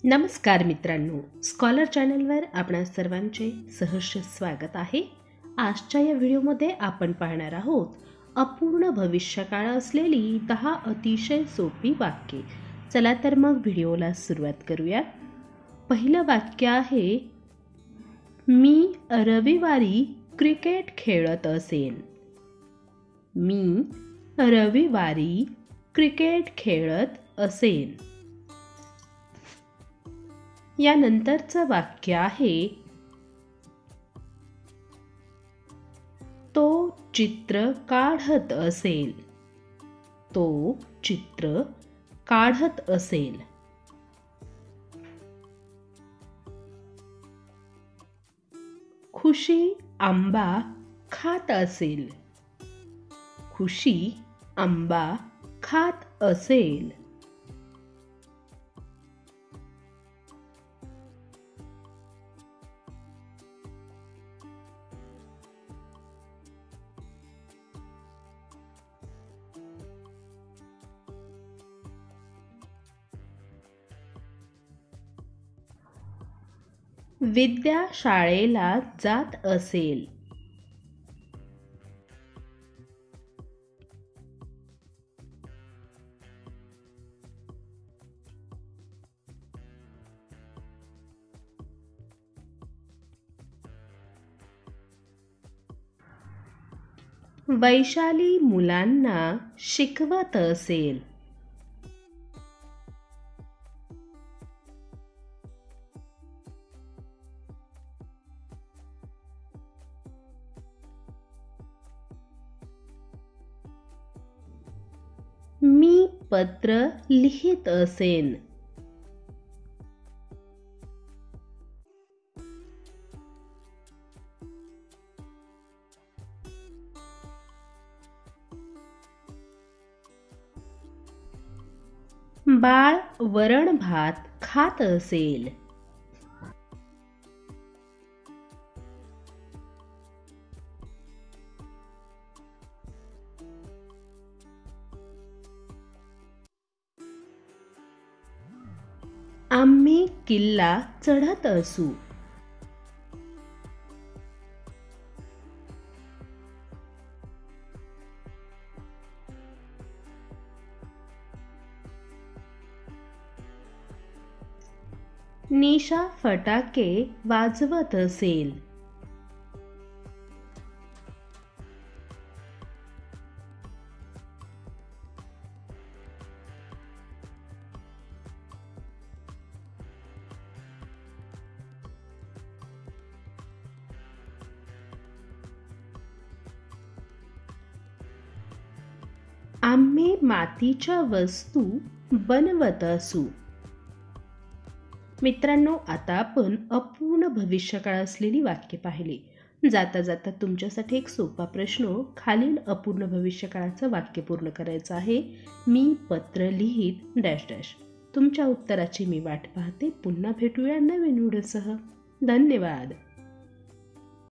नमस्कार मित्रांनो, स्कॉलर चॅनलवर आपणा सर्वांचे सहर्ष स्वागत आहे. आजच्या या व्हिडिओमध्ये आपण पाहणार आहोत अपूर्ण भविष्यकाळ असलेली 10 अतिशय सोपी वाक्ये. चला तर मग व्हिडिओला सुरुवात करूया. पहिलं वाक्य आहे, मी रविवारी क्रिकेट खेळत असेन. मी रविवारी क्रिकेट खेळत असेन. यानंतरचं वाक्य आहे, तो चित्र काढत असेल. तो चित्र काढत असेल. खुशी आंबा खात असेल. खुशी आंबा खात असेल. विद्या शाळेला जात असेल. वैशाली मुलांना शिकवत असेल. मी पत्र लिहित असेन. बाळ वरण भात खात असेल. आम्ही किल्ला चढत असू. निशा फटाके वाजवत असेल. आम्ही मातीच्या वस्तू बनवत असू. मित्रांनो, आता आपण अपूर्ण भविष्यकाळ असलेली वाक्ये पाहिली. जाता जाता तुमच्यासाठी एक सोपा प्रश्न, खालील अपूर्ण भविष्यकाळाचं वाक्य पूर्ण करायचं आहे. मी पत्र लिहित डॅश डॅश. तुमच्या उत्तराची मी वाट पाहते. पुन्हा भेटूया नवीन व्हिडिओसह. धन्यवाद.